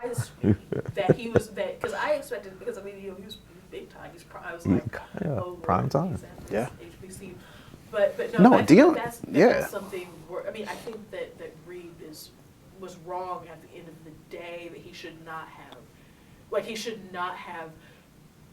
I that he was that because I expected because I mean he was big time. I was like, oh, prime time. Yeah, HBCU. But No, I think Deion. that's something. I mean, I think that Reed was wrong at the end of the day. That he should not have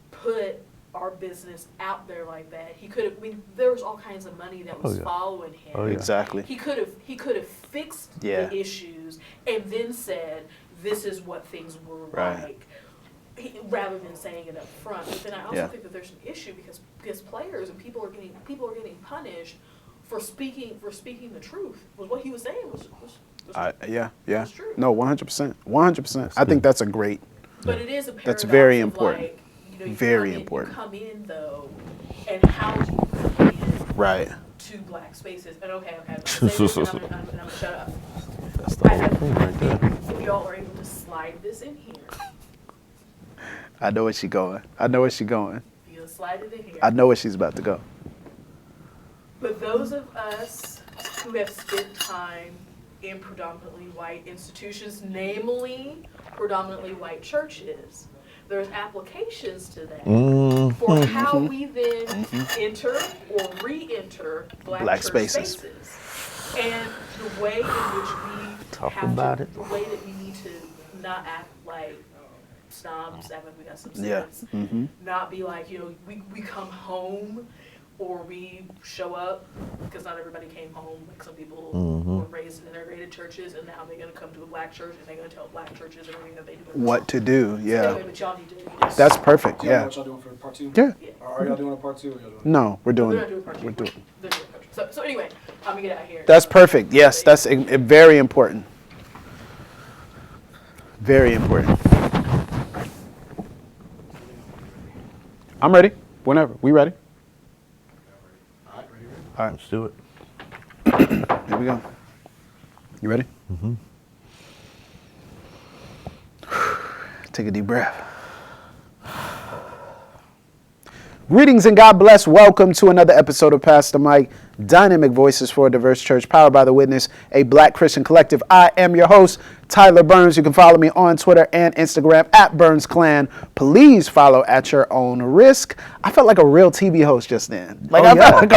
put our business out there like that. He could have. I mean, there was all kinds of money that was following him. Oh, yeah. Exactly. He could have fixed the issues and then said, "This is what things were like," rather than saying it up front. But then I also think that there's an issue because players and people are getting punished for speaking the truth. Was what he was saying was true. No, 100%, 100%. I think that's a great. But it is a paradox. That's very important. Like, very important. You come in though, and how do you come in? Right. To black spaces. And okay, I'm gonna say this, and I'm gonna shut up. That's the whole thing right there. If y'all are able to slide this in here. I know where she's going. You slide it in here. I know where she's about to go. But those of us who have spent time in predominantly white institutions, namely predominantly white churches, there's applications to that for how we then enter or re-enter black church spaces. And the way in which we the way that we need to not act like snobs, act like we got some sense, not be like, we come home or we show up, because not everybody came home. Like some people were raised in integrated churches, and now they're going to come to a black church, and they're going to tell black churches everything that they do. What to do, So anyway, but y'all need to That's perfect, Do you know what y'all doing for part 2? Yeah. Are y'all doing a part 2 or y'all doing No, we're doing They're not it. doing part 2. We're doing They're doing part 2. So anyway, I'm going to get out of here. That's perfect. Yes, that's very important. Very important. I'm ready. Whenever. We ready? All right. Let's do it. Here we go. You ready? Take a deep breath. Greetings and God bless. Welcome to another episode of Pass the Mic, Dynamic Voices for a Diverse Church, powered by The Witness, a Black Christian collective. I am your host, Tyler Burns. You can follow me on Twitter and Instagram at Burns Clan. Please follow at your own risk. I felt like a real TV host just then. I felt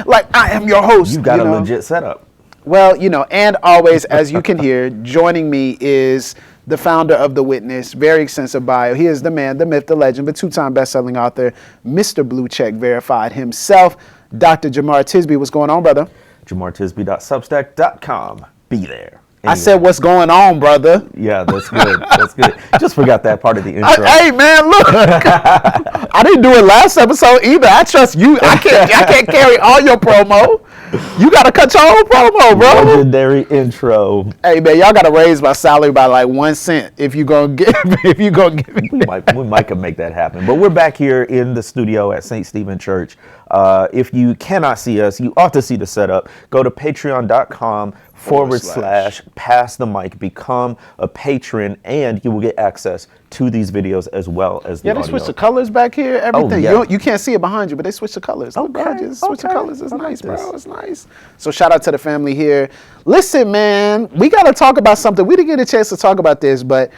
like I am your host. You got a legit setup. Well, and always, as you can hear, joining me is the founder of The Witness, very extensive bio. He is the man, the myth, the legend, the two-time best-selling author, Mr. Blue Check Verified himself, Dr. Jemar Tisby. What's going on, brother? JemarTisby.substack.com. Be there. Anyway. I said, what's going on, brother? Yeah, that's good. That's good. Just forgot that part of the intro. Hey, man, look. I didn't do it last episode either. I trust you. I can't carry all your promo. You got to cut your own promo, bro. Legendary intro. Hey, man, y'all got to raise my salary by like 1 cent if you going to give me. We might can make that happen. But we're back here in the studio at St. Stephen Church. If you cannot see us, you ought to see the setup. Go to patreon.com/pass the mic, become a patron, and you will get access to these videos as well as the audio. They switch the colors back here, everything. Oh, yeah. You can't see it behind you, but they switch the colors. Okay. Switch the colors. It's nice, bro. It's nice. So shout out to the family here. Listen, man, we got to talk about something. We didn't get a chance to talk about this, but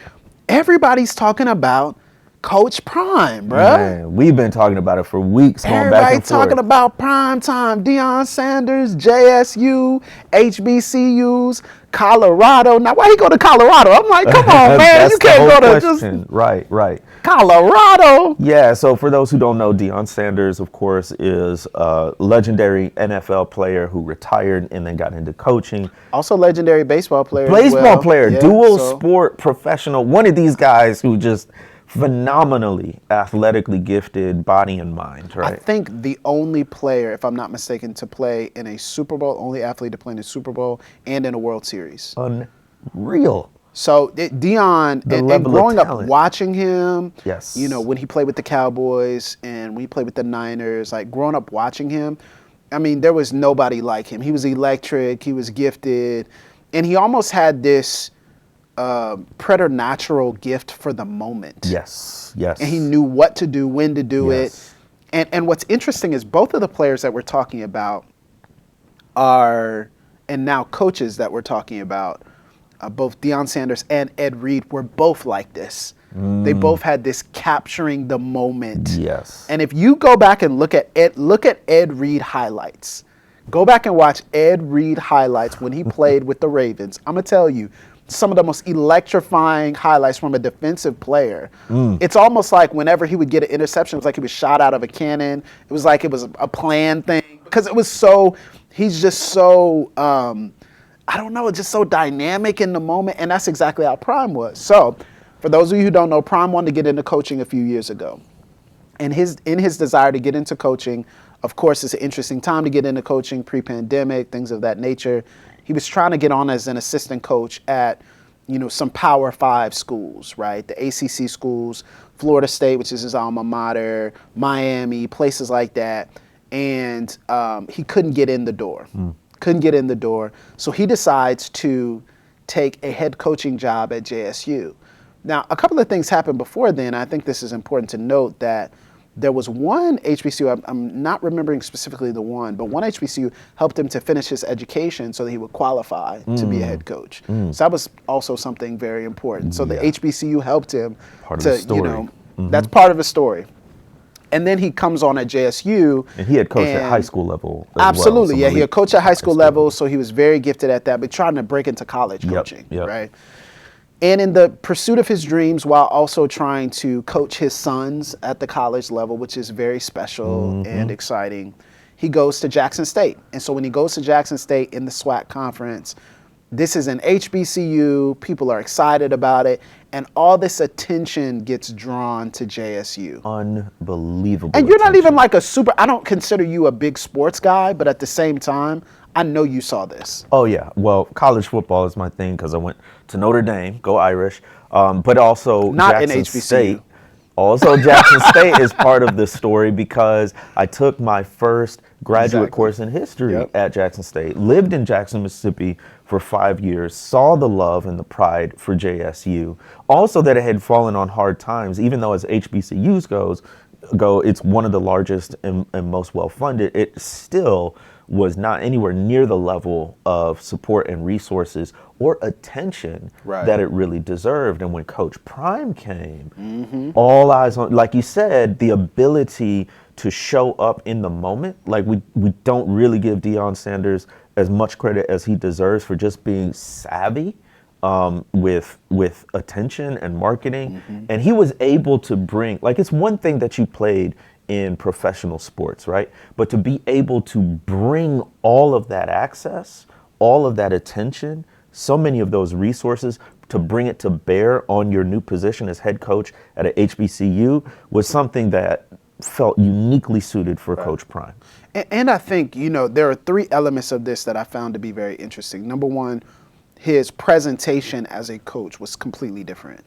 everybody's talking about Coach Prime, bro. Man, we've been talking about it for weeks, going Everybody back and forth. talking about prime time. Deion Sanders, JSU, HBCUs, Colorado. Now, why he go to Colorado? I'm like, come on, man. You can't go to just right. Colorado. Yeah, so for those who don't know, Deion Sanders, of course, is a legendary NFL player who retired and then got into coaching. Also legendary baseball player. Yeah, dual sport professional. One of these guys who just phenomenally athletically gifted body and mind, right? I think the only player, if I'm not mistaken, to play in a Super Bowl, only athlete to play in a Super Bowl and in a World Series. Unreal. So Deion, and growing up watching him, yes, when he played with the Cowboys and when he played with the Niners, like growing up watching him, I mean, there was nobody like him. He was electric, he was gifted, and he almost had this preternatural gift for the moment. Yes. And he knew what to do, when to do it. And what's interesting is both of the players that we're talking about and now coaches that we're talking about, both Deion Sanders and Ed Reed were both like this. They both had this capturing the moment. Yes. And if you go back and look at Ed Reed highlights. Go back and watch Ed Reed highlights when he played with the Ravens. I'm going to tell you, some of the most electrifying highlights from a defensive player. It's almost like whenever he would get an interception, it was like he was shot out of a cannon. It was like it was a planned thing. Because it was so, he's just so, I don't know, just so dynamic in the moment. And that's exactly how Prime was. So, for those of you who don't know, Prime wanted to get into coaching a few years ago. And in his desire to get into coaching, of course, it's an interesting time to get into coaching, pre-pandemic, things of that nature. He was trying to get on as an assistant coach at, some Power 5 schools, right? The ACC schools, Florida State, which is his alma mater, Miami, places like that. And he couldn't get in the door. Couldn't get in the door. So he decides to take a head coaching job at JSU. Now, a couple of things happened before then. I think this is important to note that there was one HBCU, I'm not remembering specifically the one, but one HBCU helped him to finish his education so that he would qualify to be a head coach. So that was also something very important. So the HBCU helped him Part of the story. That's part of the story. And then he comes on at JSU. And he had coached at high school level as absolutely, well, he had coached at high school level, so he was very gifted at that, but trying to break into college coaching, right? And in the pursuit of his dreams, while also trying to coach his sons at the college level, which is very special and exciting, he goes to Jackson State. And so when he goes to Jackson State in the SWAC conference, this is an HBCU, people are excited about it, and all this attention gets drawn to JSU. Unbelievable. And you're not even like I don't consider you a big sports guy, but at the same time, I know you saw this. Oh, yeah. Well, college football is my thing because I went to Notre Dame, go Irish, but also not Jackson in HBCU. State. Also, Jackson State is part of the story because I took my first graduate course in history at Jackson State, lived in Jackson, Mississippi for 5 years, saw the love and the pride for JSU. Also that it had fallen on hard times, even though as HBCUs go, it's one of the largest and most well-funded, it still was not anywhere near the level of support and resources or attention that it really deserved. And when Coach Prime came, all eyes on, like you said, the ability to show up in the moment. Like we don't really give Deion Sanders as much credit as he deserves for just being savvy with attention and marketing. And he was able to bring, like, it's one thing that you played in professional sports, right? But to be able to bring all of that access, all of that attention, so many of those resources, to bring it to bear on your new position as head coach at a HBCU was something that felt uniquely suited for Coach Prime. And I think, there are three elements of this that I found to be very interesting. Number one, his presentation as a coach was completely different,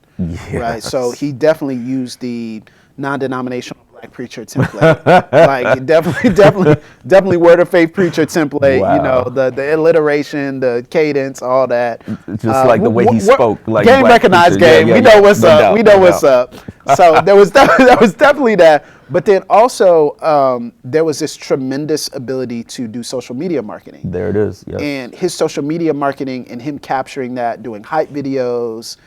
right? So he definitely used the non-denominational black preacher template, like definitely word of faith preacher template. Wow. The alliteration, the cadence, all that. Just like the way he spoke, like game black recognized preacher. game. We know what's no up. doubt, We know no what's doubt. up. So there was definitely that. But then also there was this tremendous ability to do social media marketing. There it is. Yes. And his social media marketing and him capturing that, doing hype videos,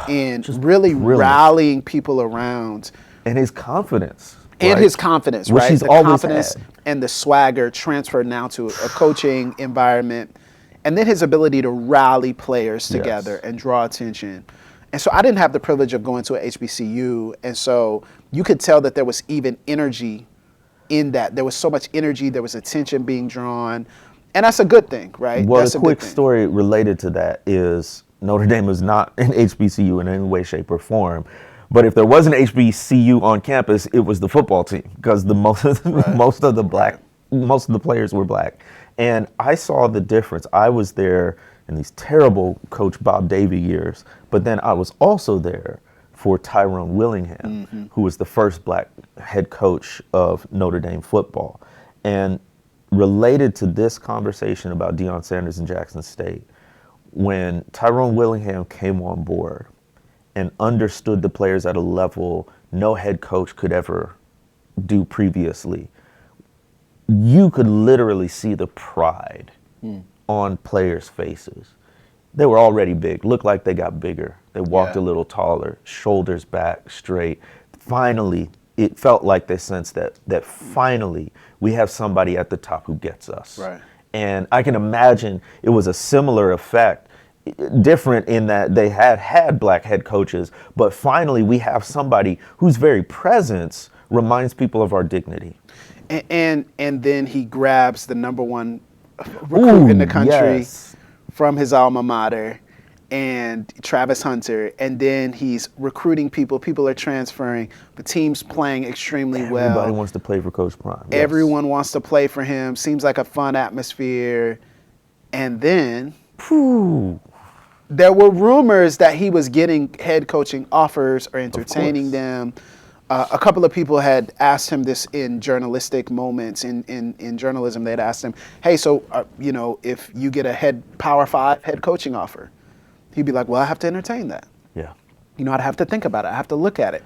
and really brilliant. rallying people around. And his confidence. And right? his confidence, Which right? he's The always confidence had. and the swagger transferred now to a coaching environment. And then his ability to rally players together and draw attention. And so I didn't have the privilege of going to a HBCU. And so you could tell that there was even energy in that. There was so much energy. There was attention being drawn. And that's a good thing, right? Well, that's the a quick good thing. story related to that is Notre Dame is not an HBCU in any way, shape, or form. But if there was an HBCU on campus, it was the football team because most of the players were black. And I saw the difference. I was there in these terrible Coach Bob Davie years, but then I was also there for Tyrone Willingham, who was the first black head coach of Notre Dame football. And related to this conversation about Deion Sanders and Jackson State, when Tyrone Willingham came on board and understood the players at a level no head coach could ever do previously, you could literally see the pride on players' faces. They were already big, looked like they got bigger. They walked Yeah. a little taller, shoulders back, straight. Finally, it felt like they sensed that finally we have somebody at the top who gets us. Right. And I can imagine it was a similar effect, different in that they had black head coaches, but finally we have somebody whose very presence reminds people of our dignity. And then he grabs the number one recruit in the country Yes. from his alma mater, and Travis Hunter, and then he's recruiting people. People are transferring. The team's playing extremely well. Everybody wants to play for Coach Prime. Yes. Everyone wants to play for him. Seems like a fun atmosphere. And then Whew. there were rumors that he was getting head coaching offers or entertaining them. A couple of people had asked him this in journalistic moments in journalism. They'd asked him, "Hey, so if you get a Power 5 head coaching offer," he'd be like, "Well, I have to entertain that. Yeah. I'd have to think about it. I have to look at it."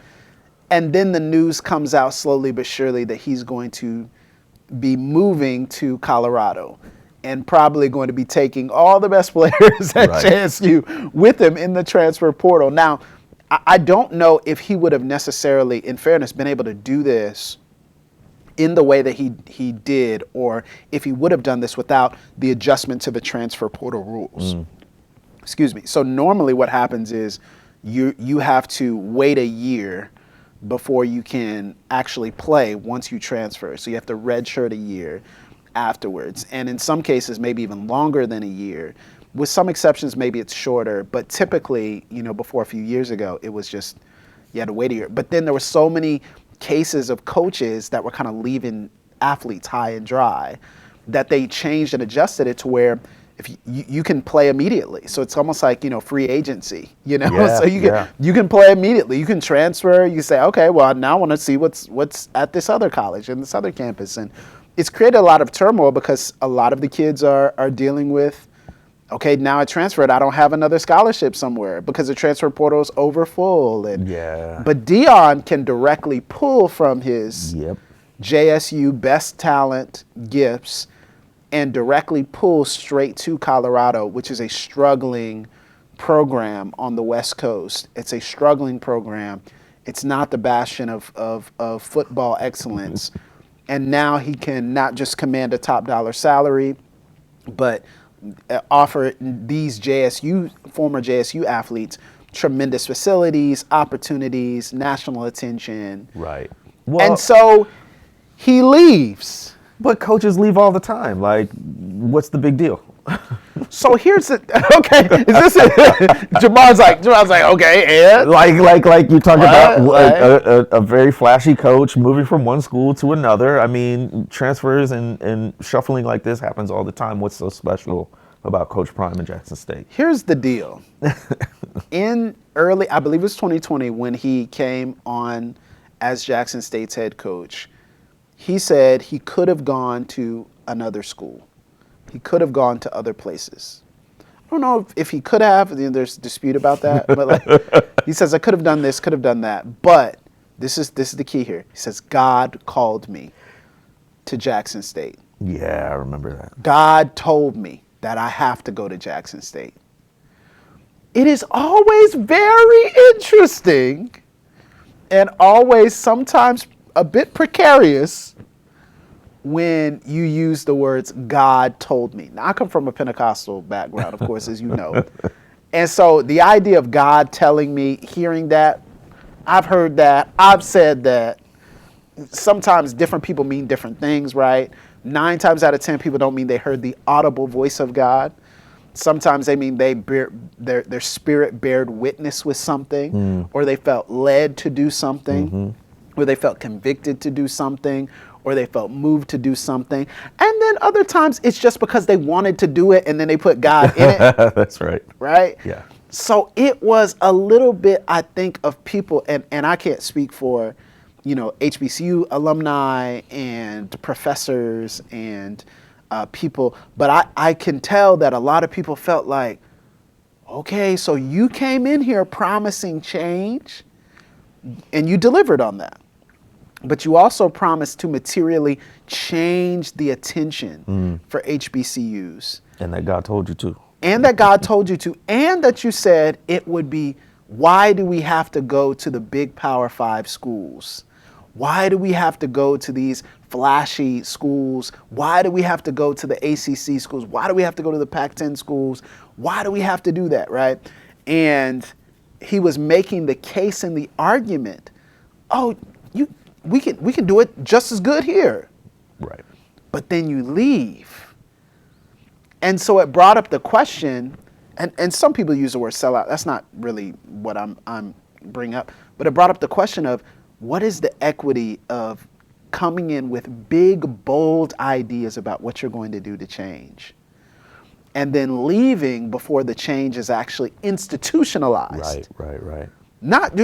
And then the news comes out slowly but surely that he's going to be moving to Colorado and probably going to be taking all the best players at Right. JSU with him in the transfer portal. Now, I don't know if he would have necessarily, in fairness, been able to do this in the way that he did, or if he would have done this without the adjustment to the transfer portal rules. Excuse me. So normally what happens is you have to wait a year before you can actually play once you transfer. So you have to redshirt a year afterwards. And in some cases, maybe even longer than a year. With some exceptions, maybe it's shorter. But typically, before a few years ago, it was just you had to wait a year. But then there were so many cases of coaches that were kind of leaving athletes high and dry that they changed and adjusted it to where if you can play immediately. So it's almost like, Yeah, so you can play immediately. You can transfer. You say, okay, well, now I want to see what's at this other college and this other campus. And it's created a lot of turmoil because a lot of the kids are dealing with, okay, now I transferred. I don't have another scholarship somewhere because the transfer portal is over full. Yeah. But Deion can directly pull from his Yep. JSU best talent gifts and directly pull straight to Colorado, which is a struggling program on the West Coast. It's a struggling program. It's not the bastion of football excellence. And now he can not just command a top dollar salary, but offer these former JSU athletes tremendous facilities, opportunities, national attention. Right. And so he leaves. But coaches leave all the time. Like, what's the big deal? So here's the okay. Is this it? Jemar's like okay, and Like you talk about What? a very flashy coach moving from one school to another. I mean, transfers and shuffling like this happens all the time. What's so special about Coach Prime in Jackson State? here's the deal. In early, I believe it was 2020, when he came on as Jackson State's head coach, he said he could have gone to another school. He could have gone to other places. I don't know if he could have. There's dispute about that. But he says, I could have done this, could have done that. But this is the key here. He says, God called me to Jackson State. Yeah, I remember that. God told me that I have to go to Jackson State. It is always very interesting and always sometimes a bit precarious when you use the words God told me. Now, I come from a Pentecostal background, of course, as you know. And so the idea of God telling me, hearing that, I've heard that, I've said that. Sometimes different people mean different things, right? 9 times out of 10, people don't mean they heard the audible voice of God. Sometimes they mean their spirit bared witness with something, or they felt led to do something, or they felt convicted to do something, or they felt moved to do something. And then other times it's just because they wanted to do it and then they put God in it. That's right. Right? Yeah. So it was a little bit, I think, of people, and I can't speak for, HBCU alumni and professors and people, but I can tell that a lot of people felt like, okay, so you came in here promising change and you delivered on that. But you also promised to materially change the attention for HBCUs. And that God told you to. and that God told you to, and that you said it would be, why do we have to go to the big Power 5 schools? Why do we have to go to these flashy schools? Why do we have to go to the ACC schools? Why do we have to go to the Pac-10 schools? Why do we have to do that, right? And he was making the case and the argument, we can do it just as good here. Right. But then you leave. And so it brought up the question, and some people use the word sellout. That's not really what I'm bringing up. But it brought up the question of, what is the equity of coming in with big, bold ideas about what you're going to do to change, and then leaving before the change is actually institutionalized? Right.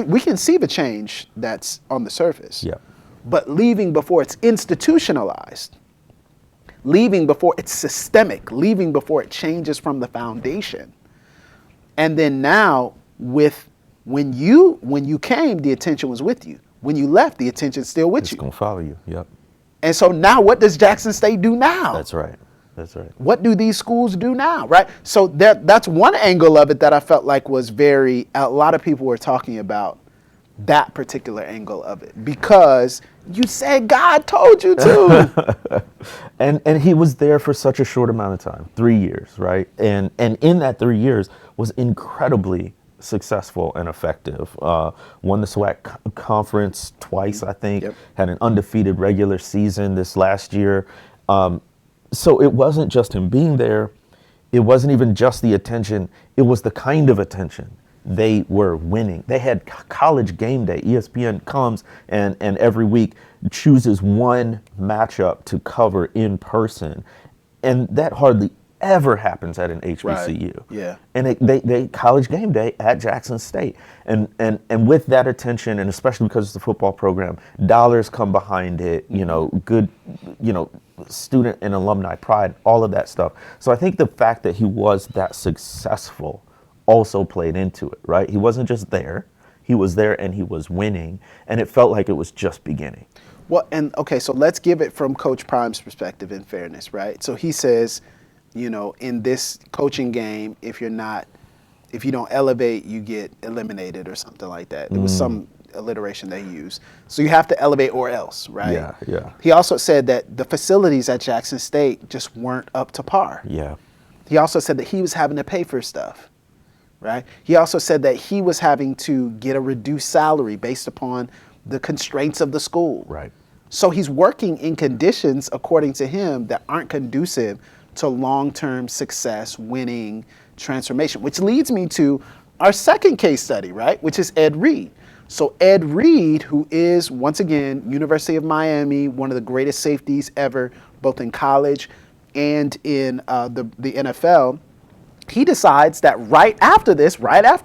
We can see the change that's on the surface. Yeah. But leaving before it's institutionalized, leaving before it's systemic, leaving before it changes from the foundation. And then now, when you came, the attention was with you. When you left, the attention's still with you. It's going to follow you. Yep. And so now what does Jackson State do now? That's right. What do these schools do now, right? So that's one angle of it that I felt like was a lot of people were talking about that particular angle of it, because you said God told you to. and he was there for such a short amount of time, 3 years, right? And in that 3 years was incredibly successful and effective. Won the SWAC conference twice, I think. Yep. Had an undefeated regular season this last year. So it wasn't just him being there. It wasn't even just the attention. It was the kind of attention. They were winning. They had College Game Day. ESPN comes and every week chooses one matchup to cover in person. And that hardly ever happens at an HBCU. Right. Yeah. And they College Game Day at Jackson State. And with that attention, and especially because it's a football program, dollars come behind it, good, student and alumni pride, all of that stuff. So I think the fact that he was that successful also played into it, right? He wasn't just there. He was there and he was winning, and it felt like it was just beginning. Well, and okay, so let's give it from Coach Prime's perspective in fairness, right? So he says, in this coaching game, if you don't elevate, you get eliminated or something like that. There was some alliteration they used. So you have to elevate or else, right? Yeah. He also said that the facilities at Jackson State just weren't up to par. Yeah. He also said that he was having to pay for stuff, right? He also said that he was having to get a reduced salary based upon the constraints of the school. Right. So he's working in conditions, according to him, that aren't conducive to long-term success, winning, transformation, which leads me to our second case study, right? Which is Ed Reed. So Ed Reed, who is, once again, University of Miami, one of the greatest safeties ever, both in college and in the NFL, he decides that right after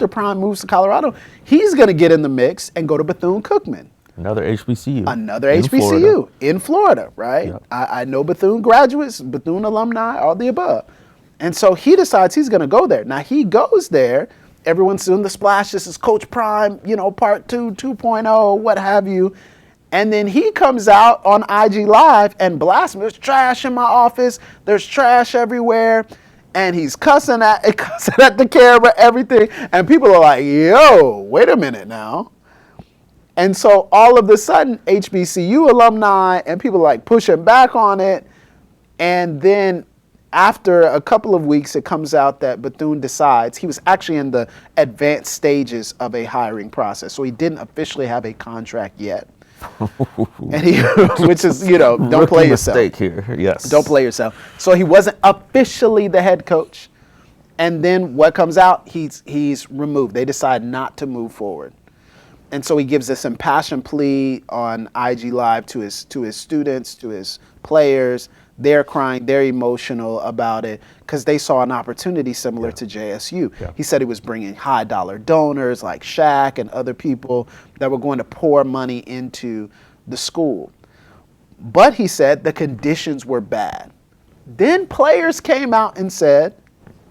Prime moves to Colorado, he's going to get in the mix and go to Bethune-Cookman. Another HBCU. In Florida, right? Yep. I know Bethune graduates, Bethune alumni, all the above. And so he decides he's going to go there. Now he goes there. Everyone's doing the splash. This is Coach Prime, part 2, 2.0, what have you. And then he comes out on IG Live and blasts me. There's trash in my office. There's trash everywhere. And he's cussing at the camera, everything. And people are like, yo, wait a minute now. And so all of a sudden, HBCU alumni and people like pushing back on it. And then after a couple of weeks, it comes out that Bethune decides he was actually in the advanced stages of a hiring process. So he didn't officially have a contract yet. And which is, don't play yourself. Mistake here. Yes. Don't play yourself. So he wasn't officially the head coach. And then what comes out, he's removed. They decide not to move forward. And so he gives this impassioned plea on IG Live to his students, to his players. They're crying, they're emotional about it because they saw an opportunity similar to JSU. Yeah. He said he was bringing high dollar donors like Shaq and other people that were going to pour money into the school. But he said the conditions were bad. Then players came out and said,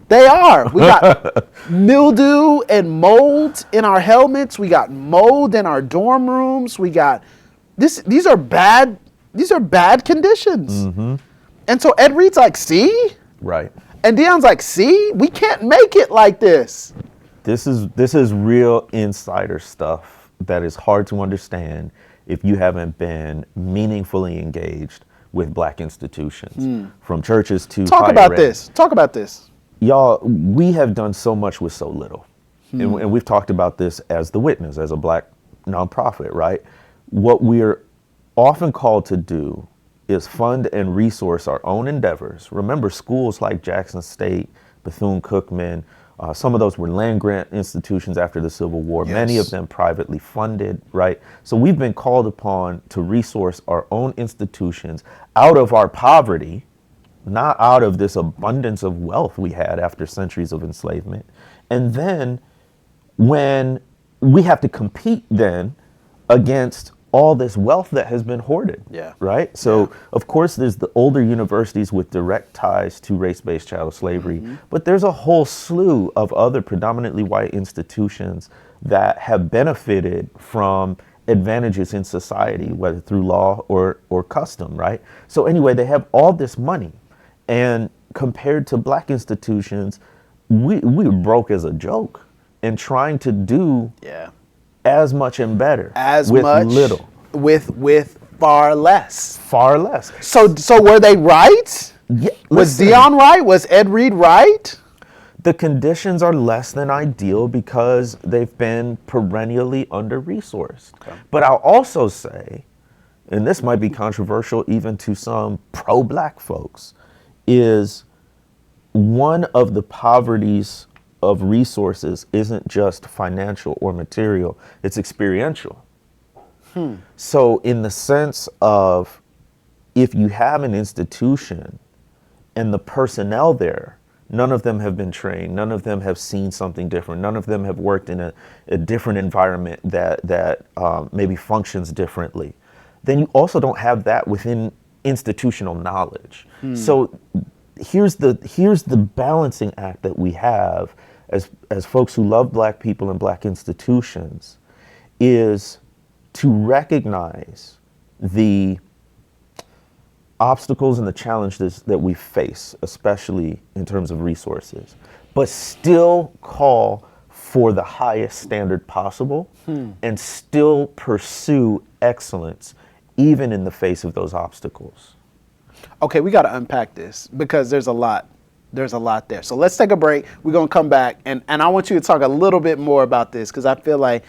they are. We got mildew and mold in our helmets. We got mold in our dorm rooms. We got these are bad conditions. Mm-hmm. And so Ed Reed's like, see? Right. And Deion's like, see, we can't make it like this. This is real insider stuff that is hard to understand if you haven't been meaningfully engaged with Black institutions, from churches to Talk higher about ed. this. Talk about this. Y'all, we have done so much with so little. And we've talked about this as The Witness, as a Black nonprofit, right? What we're often called to do is fund and resource our own endeavors. Remember, schools like Jackson State, Bethune Cookman, some of those were land grant institutions after the Civil War, many of them privately funded, right? So we've been called upon to resource our own institutions out of our poverty, not out of this abundance of wealth we had after centuries of enslavement. And then when we have to compete then against all this wealth that has been hoarded, right? So of course there's the older universities with direct ties to race-based chattel slavery, but there's a whole slew of other predominantly white institutions that have benefited from advantages in society, whether through law or custom, right? So anyway, they have all this money, and compared to Black institutions, we were broke as a joke and trying to do as much and better with little. With far less. Far less. So were they right? Yeah, Was listen, Deion right? Was Ed Reed right? the conditions are less than ideal because they've been perennially under-resourced. But I'll also say, and this might be controversial even to some pro-Black folks, is one of the poverties of resources isn't just financial or material, it's experiential. So in the sense of, if you have an institution and the personnel there, none of them have been trained, none of them have seen something different, none of them have worked in a different environment that maybe functions differently, then you also don't have that within institutional knowledge. So here's the balancing act that we have as folks who love Black people and Black institutions, is to recognize the obstacles and the challenges that we face, especially in terms of resources, but still call for the highest standard possible and still pursue excellence even in the face of those obstacles. Okay, we got to unpack this because there's a lot there. So let's take a break. We're going to come back, and I want you to talk a little bit more about this because I feel like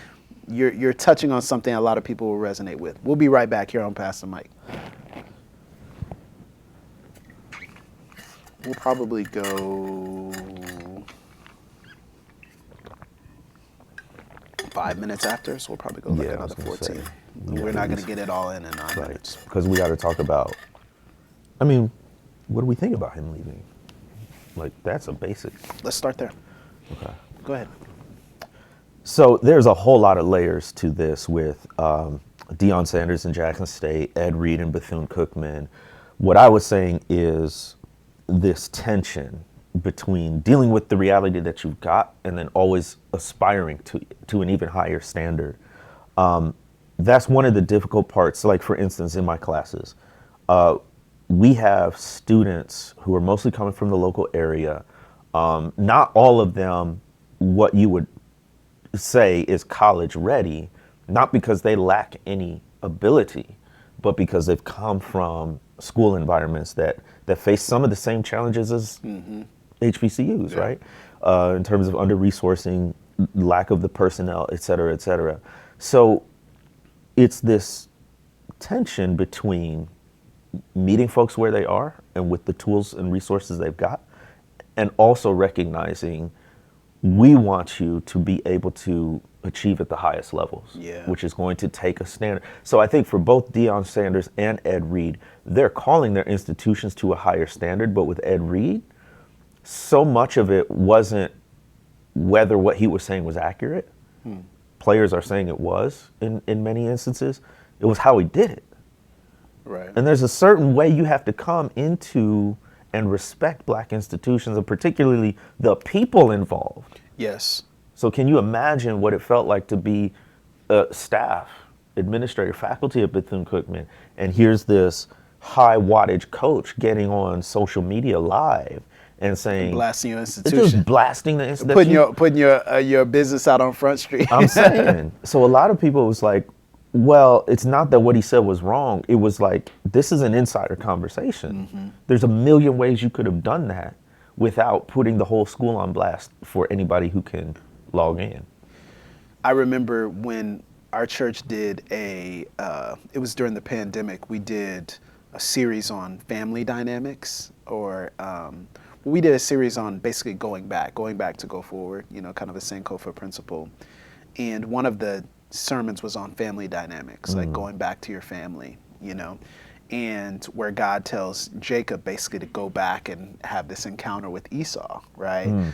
you're touching on something a lot of people will resonate with. We'll be right back here on Pass the Mic. We'll probably go 5 minutes after, so we'll probably go like another 14. We're not going to get it all in 9 minutes. Because we got to talk about, I mean, what do we think about him leaving? Like, that's a basic. Let's start there. Okay. Go ahead. So there's a whole lot of layers to this with Deion Sanders in Jackson State, Ed Reed and Bethune Cookman. What I was saying is this tension between dealing with the reality that you've got and then always aspiring to an even higher standard. That's one of the difficult parts. Like, for instance, in my classes, we have students who are mostly coming from the local area. Not all of them what you would say is college ready, not because they lack any ability, but because they've come from school environments that face some of the same challenges as HBCUs, right? In terms of under-resourcing, lack of the personnel, et cetera, et cetera. So it's this tension between meeting folks where they are and with the tools and resources they've got, and also recognizing we want you to be able to achieve at the highest levels, which is going to take a standard. So I think for both Deion Sanders and Ed Reed, they're calling their institutions to a higher standard, but with Ed Reed, so much of it wasn't whether what he was saying was accurate. Players are saying it was in many instances. It was how he did it. Right. And there's a certain way you have to come into and respect Black institutions, and particularly the people involved. Yes. So can you imagine what it felt like to be staff, administrator, faculty at Bethune Cookman, and here's this high wattage coach getting on social media live and saying, blasting your it's institution, just blasting the institution. putting your business out on Front Street. I'm saying. So a lot of people was like, well, it's not that what he said was wrong. It was like, this is an insider conversation. There's a million ways you could have done that without putting the whole school on blast for anybody who can log in. I remember when our church did it was during the pandemic, we did a series on family dynamics, or we did a series on basically going back to go forward, kind of a Sankofa principle. And one of the sermons was on family dynamics, like going back to your family, and where God tells Jacob basically to go back and have this encounter with Esau, right?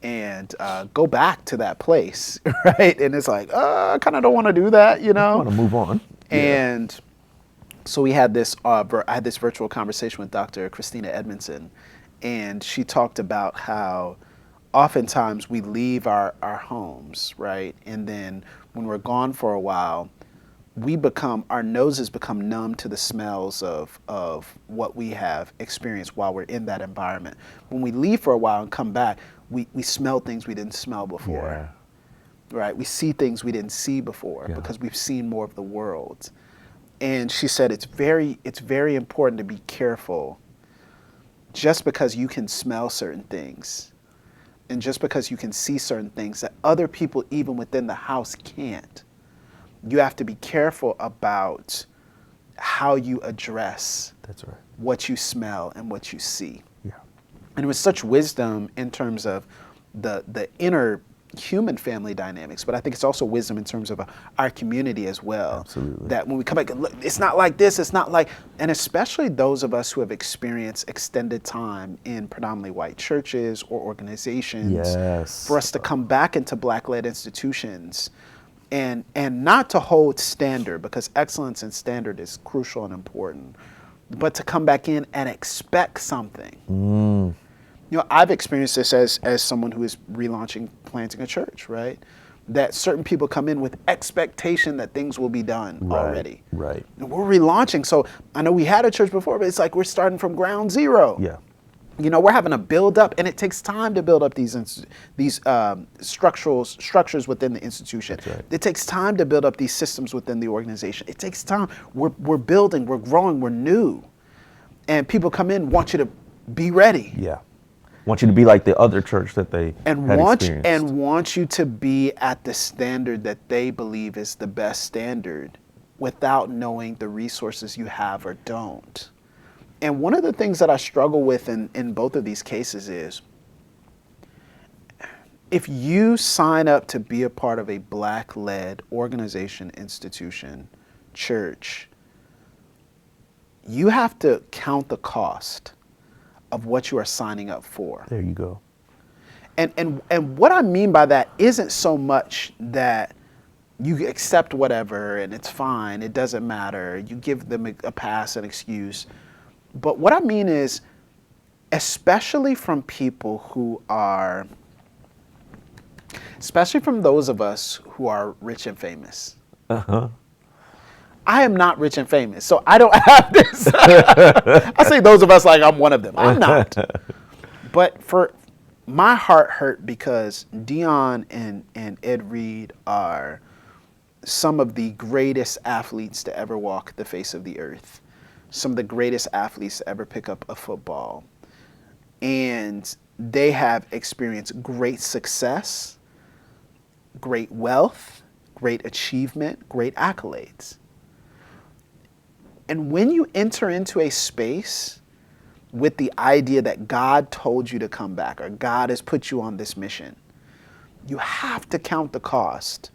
And go back to that place, right? And it's like, I kind of don't want to do that, I want to move on. And so we had this, I had this virtual conversation with Dr. Christina Edmondson, and she talked about how oftentimes we leave our homes, right? And then when we're gone for a while, our noses become numb to the smells of what we have experienced while we're in that environment. When we leave for a while and come back, we smell things we didn't smell before, right? We see things we didn't see before because we've seen more of the world. And she said it's very important to be careful. Just because you can smell certain things, and just because you can see certain things that other people even within the house can't, you have to be careful about how you address what you smell and what you see. Yeah. And it was such wisdom in terms of the inner human family dynamics, but I think it's also wisdom in terms of our community as well. Absolutely. That when we come back, look, it's not like this, it's not like, and especially those of us who have experienced extended time in predominantly white churches or organizations, for us to come back into Black-led institutions and not to hold standard, because excellence and standard is crucial and important, but to come back in and expect something. I've experienced this as someone who is relaunching, planting a church, right? That certain people come in with expectation that things will be done already. Right. And we're relaunching. So I know we had a church before, but it's like we're starting from ground zero. Yeah. We're having to build up, and it takes time to build up these structures within the institution. That's right. It takes time to build up these systems within the organization. It takes time. We're building, we're growing, we're new. And people come in, want you to be ready. Yeah. Want you to be like the other church that they had experienced. And want you to be at the standard that they believe is the best standard without knowing the resources you have or don't. And one of the things that I struggle with in both of these cases is, if you sign up to be a part of a Black-led organization, institution, church, you have to count the cost of what you are signing up for. There you go. And what I mean by that isn't so much that you accept whatever and it's fine, it doesn't matter, you give them a pass, an excuse. But what I mean is, especially from people who are, especially from those of us who are rich and famous. I am not rich and famous, so I don't have this. I say those of us like I'm one of them. I'm not. But for my heart hurt because Deion and Ed Reed are some of the greatest athletes to ever walk the face of the earth. Some of the greatest athletes to ever pick up a football. And they have experienced great success, great wealth, great achievement, great accolades. And when you enter into a space with the idea that God told you to come back or God has put you on this mission, you have to count the cost.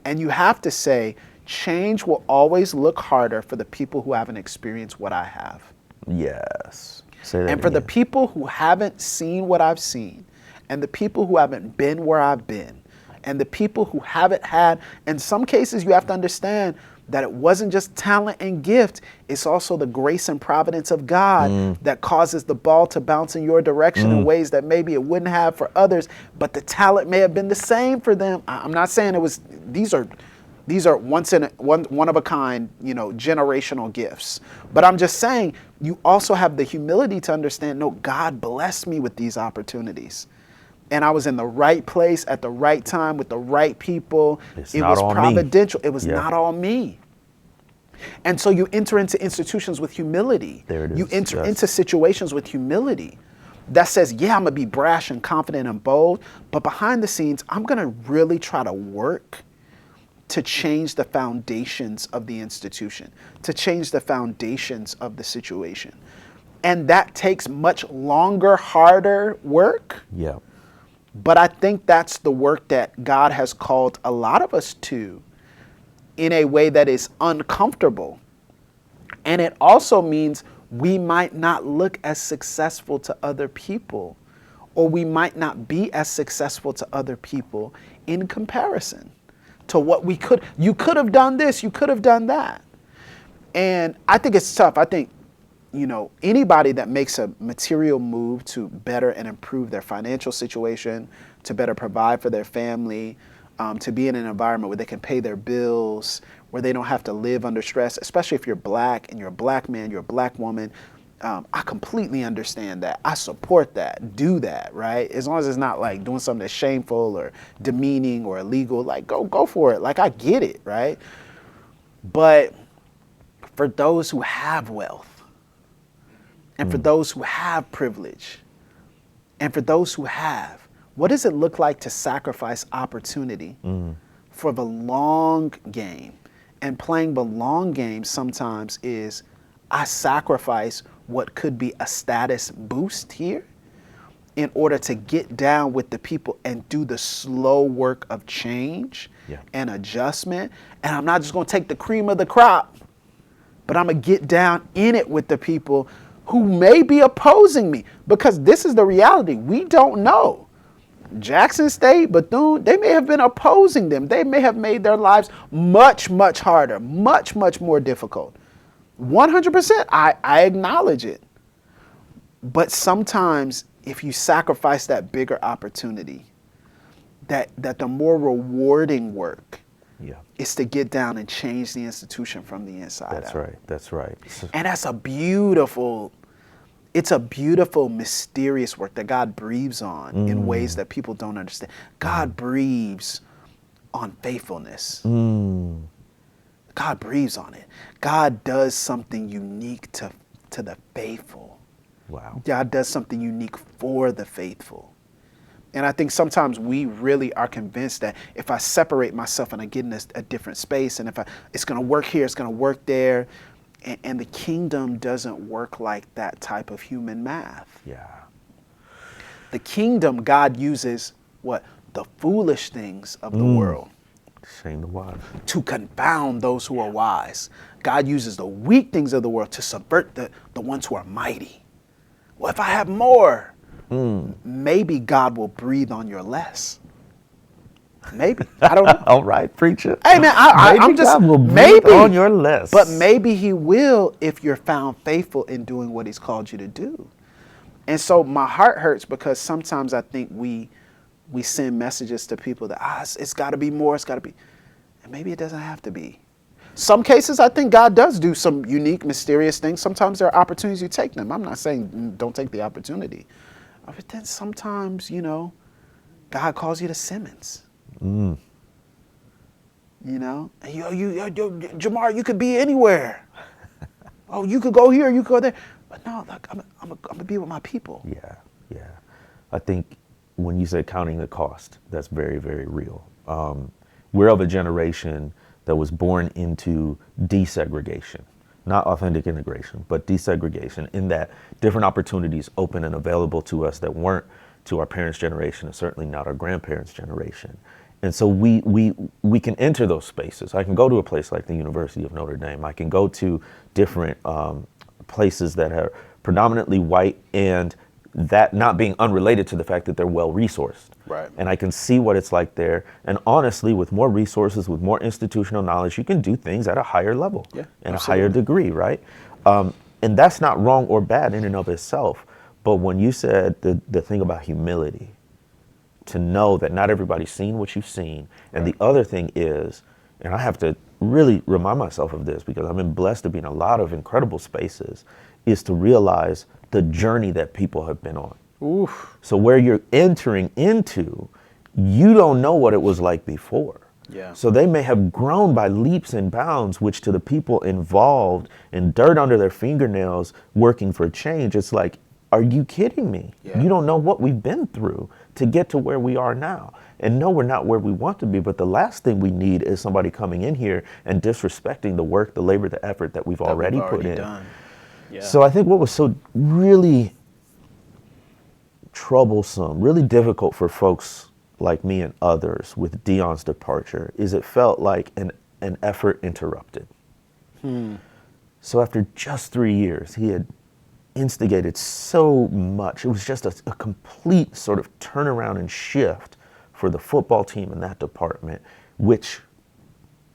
And you have to say, change will always look harder for the people who haven't experienced what I have. Yes. Say that and for the again. people who haven't seen what I've seen, and the people who haven't been where I've been, and the people who haven't had, in some cases you have to understand that it wasn't just talent and gift, it's also the grace and providence of God that causes the ball to bounce in your direction in ways that maybe it wouldn't have for others, but the talent may have been the same for them. I'm not saying it was, these are These are one of a kind, generational gifts. But I'm just saying, you also have the humility to understand, no, God blessed me with these opportunities. And I was in the right place at the right time with the right people. It's it not was all me. providential. It was Yeah. not all me. And so you enter into institutions with humility. There it is. You enter Yes. into situations with humility that says, yeah, I'm going to be brash and confident and bold, but behind the scenes, I'm going to really try to work to change the foundations of the institution, to change the foundations of the situation. And that takes much longer, harder work. Yeah. But I think that's the work that God has called a lot of us to in a way that is uncomfortable. And it also means we might not look as successful to other people, or we might not be as successful to other people in comparison to what we could. You could have done this, you could have done that. And I think it's tough. I think, anybody that makes a material move to better and improve their financial situation, to better provide for their family, to be in an environment where they can pay their bills, where they don't have to live under stress, especially if you're black and you're a black man, you're a black woman. I completely understand that. I support that. Do that, right? As long as it's not like doing something that's shameful or demeaning or illegal, like go for it. Like I get it, right? But for those who have wealth, and for those who have privilege, and for those who have, what does it look like to sacrifice opportunity for the long game? And playing the long game sometimes is I sacrifice what could be a status boost here in order to get down with the people and do the slow work of change and adjustment. And I'm not just going to take the cream of the crop, but I'm going to get down in it with the people who may be opposing me, because this is the reality. We don't know. Jackson State, Bethune, they may have been opposing them. They may have made their lives much, much harder, much, much more difficult. 100%, I acknowledge it. But sometimes if you sacrifice that bigger opportunity, that the more rewarding work is to get down and change the institution from the inside out. That's right. And that's it's a beautiful, mysterious work that God breathes on in ways that people don't understand. God breathes on faithfulness. God breathes on it. God does something unique to the faithful. Wow. God does something unique for the faithful. And I think sometimes we really are convinced that if I separate myself and I get in a different space, and it's going to work here, it's going to work there. And the kingdom doesn't work like that type of human math. Yeah. The kingdom, God uses the foolish things of the world. Shame the wise. To confound those who are wise. God uses the weak things of the world to subvert the ones who are mighty. Well, if I have more, maybe God will breathe on your less. Maybe. I don't know. All right, preacher. Hey, man, I'm just, God will maybe. breathe on your less. But maybe he will if you're found faithful in doing what he's called you to do. And so my heart hurts because sometimes I think we send messages to people that, it's got to be more, it's got to be. And maybe it doesn't have to be. Some cases, I think God does do some unique, mysterious things. Sometimes there are opportunities, you take them. I'm not saying don't take the opportunity. But then sometimes, God calls you to Simmons. Jemar, you could be anywhere. Oh, you could go here, you could go there. But no, look, I'm going to be with my people. Yeah. I think when you say counting the cost, that's very, very real. We're of a generation that was born into desegregation, not authentic integration, but desegregation, in that different opportunities open and available to us that weren't to our parents' generation, and certainly not our grandparents' generation. And so we can enter those spaces. I can go to a place like the University of Notre Dame. I can go to different places that are predominantly white, and that not being unrelated to the fact that they're well-resourced. Right. And I can see what it's like there. And honestly, with more resources, with more institutional knowledge, you can do things at a higher level and a higher degree, right? And that's not wrong or bad in and of itself. But when you said the thing about humility, to know that not everybody's seen what you've seen. And the other thing is, and I have to really remind myself of this because I've been blessed to be in a lot of incredible spaces, is to realize the journey that people have been on. Oof. So where you're entering into, you don't know what it was like before. Yeah. So they may have grown by leaps and bounds, which to the people involved in dirt under their fingernails working for change, it's like, are you kidding me? Yeah. You don't know what we've been through to get to where we are now. And no, we're not where we want to be, but the last thing we need is somebody coming in here and disrespecting the work, the labor, the effort that we've already put in. Done. Yeah. So I think what was so really troublesome, really difficult for folks like me and others with Deion's departure is it felt like an effort interrupted. So after just 3 years, he had instigated so much. It was just a complete sort of turnaround and shift for the football team in that department, which,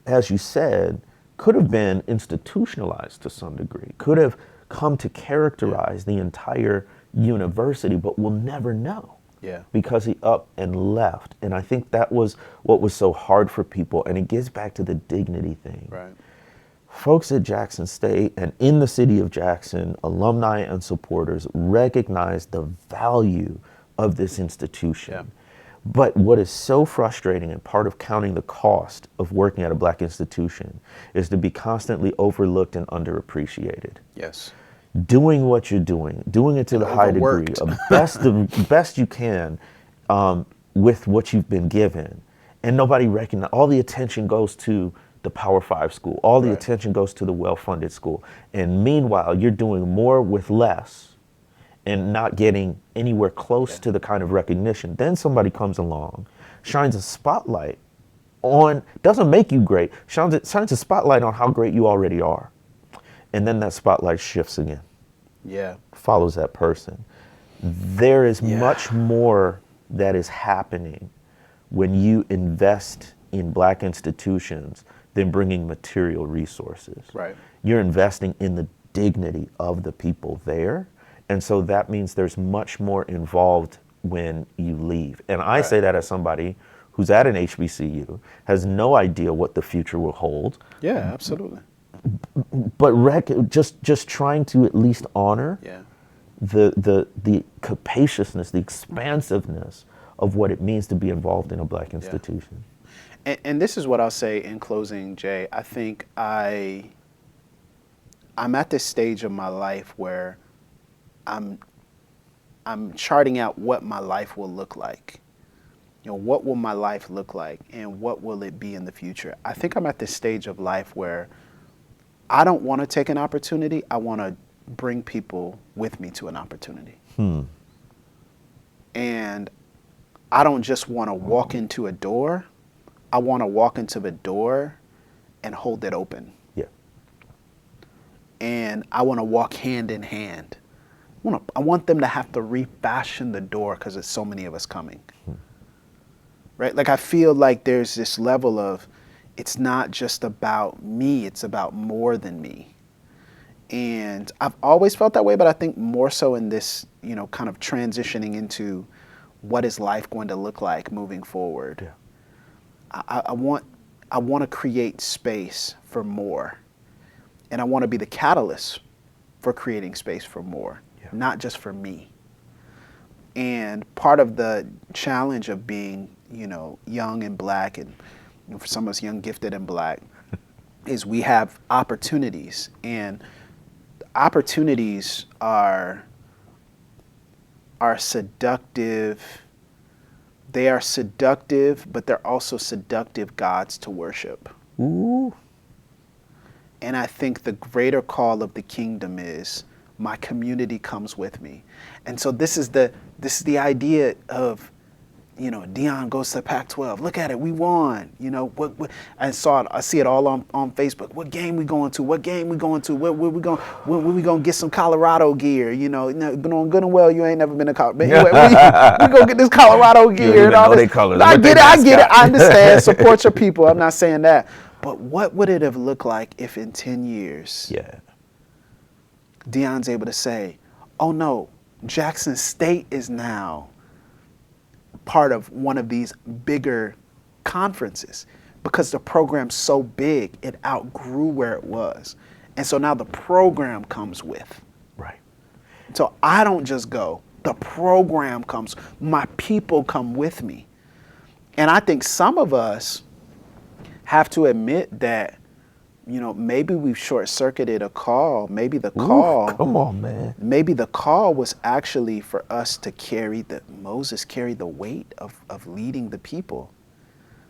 as you said, could have been institutionalized to some degree, could have come to characterize the entire university, but we'll never know. Yeah. Because he up and left. And I think that was what was so hard for people. And it gets back to the dignity thing. Right. Folks at Jackson State and in the city of Jackson, alumni and supporters recognize the value of this institution. Yeah. But what is so frustrating and part of counting the cost of working at a black institution is to be constantly overlooked and underappreciated. Yes. Doing what you're doing it to the high degree, the best you can with what you've been given. And nobody recognizes, all the attention goes to the Power 5 school, all the attention goes to the well-funded school. And meanwhile, you're doing more with less and not getting anywhere close to the kind of recognition. Then somebody comes along, shines a spotlight on, doesn't make you great, shines a spotlight on how great you already are. And then that spotlight shifts again. Yeah. Follows that person. There is much more that is happening when you invest in black institutions than bringing material resources. Right. You're investing in the dignity of the people there. And so that means there's much more involved when you leave. And I say that as somebody who's at an HBCU, has no idea what the future will hold. Yeah, absolutely. But just trying to at least honor the capaciousness, the expansiveness of what it means to be involved in a black institution. And this is what I'll say in closing, Jay. I think I'm at this stage of my life where I'm charting out what my life will look like. You know, what will my life look like and what will it be in the future? I think I'm at this stage of life where I don't want to take an opportunity. I want to bring people with me to an opportunity. And I don't just want to walk into a door. I want to walk into the door and hold it open. Yeah. And I want to walk hand in hand. I want them to have to refashion the door because there's so many of us coming. Right? Like I feel like there's this level of, it's not just about me, it's about more than me. And I've always felt that way, but I think more so in this, you know, kind of transitioning into what is life going to look like moving forward. Yeah. I want to create space for more. And I want to be the catalyst for creating space for more, not just for me. And part of the challenge of being, you know, young and black, and you know, for some of us young, gifted, and black, is we have opportunities. And opportunities are seductive. They are seductive, but they're also seductive gods to worship. Ooh. And I think the greater call of the kingdom is my community comes with me. And so this is the idea of, you know, Deion goes to Pac-12. Look at it, we won. You know, what I see it all on Facebook. What game we going to? What game we going to? Where we going to get some Colorado gear? You know, been on good and well, you ain't never been to Colorado. But anyway, we go get this Colorado gear and all this. I get it. I understand. Support your people. I'm not saying that. But what would it have looked like if in 10 years, Deion's able to say, oh no, Jackson State is now part of one of these bigger conferences. because the program's so big, it outgrew where it was. And so now the program comes with. Right. So I don't just go. The program comes. My people come with me. And I think some of us have to admit that, maybe we've short-circuited a call. Maybe the call. Ooh, come on, man. Maybe the call was actually for us to Moses carried the weight of leading the people.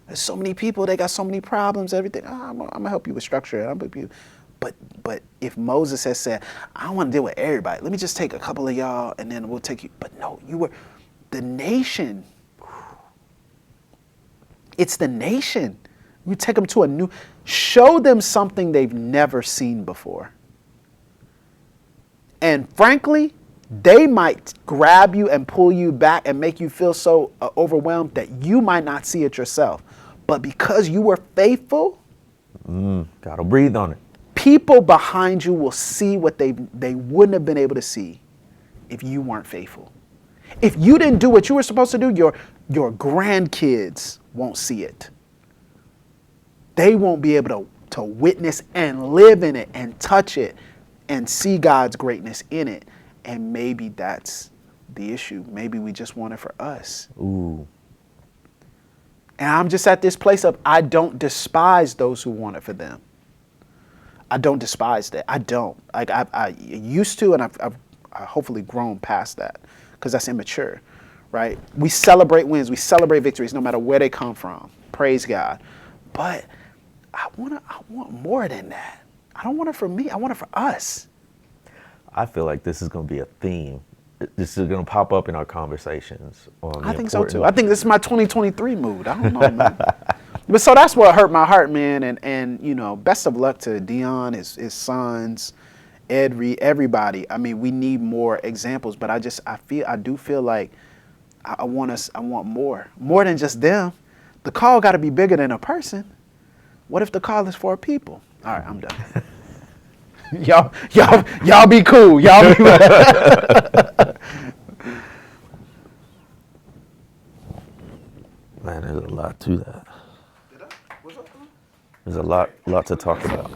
There's so many people, they got so many problems, everything. I'm going to help you with structure. I'm help you. But if Moses has said, I don't want to deal with everybody. Let me just take a couple of y'all and then we'll take you. But no, you were the nation. It's the nation. You take them to show them something they've never seen before. And frankly, they might grab you and pull you back and make you feel so overwhelmed that you might not see it yourself. But because you were faithful, gotta breathe on it. People behind you will see what they wouldn't have been able to see if you weren't faithful. If you didn't do what you were supposed to do, your grandkids won't see it. They won't be able to witness and live in it and touch it and see God's greatness in it. And maybe that's the issue. Maybe we just want it for us. Ooh. And I'm just at this place of I don't despise those who want it for them. I don't despise that. I don't. Like I used to, and I've hopefully grown past that because that's immature, right? We celebrate wins, we celebrate victories, no matter where they come from. Praise God. But I want more than that. I don't want it for me. I want it for us. I feel like this is going to be a theme. This is going to pop up in our conversations. I think so too. I think this is my 2023 mood. I don't know, man. But so that's what hurt my heart, man. And best of luck to Deion, his sons, Ed Reed, everybody. I mean, we need more examples. But I do feel like I want more than just them. The call got to be bigger than a person. What if the call is for people? All right, I'm done. y'all be cool. Y'all be Man, there's a lot to that. There's a lot to talk about.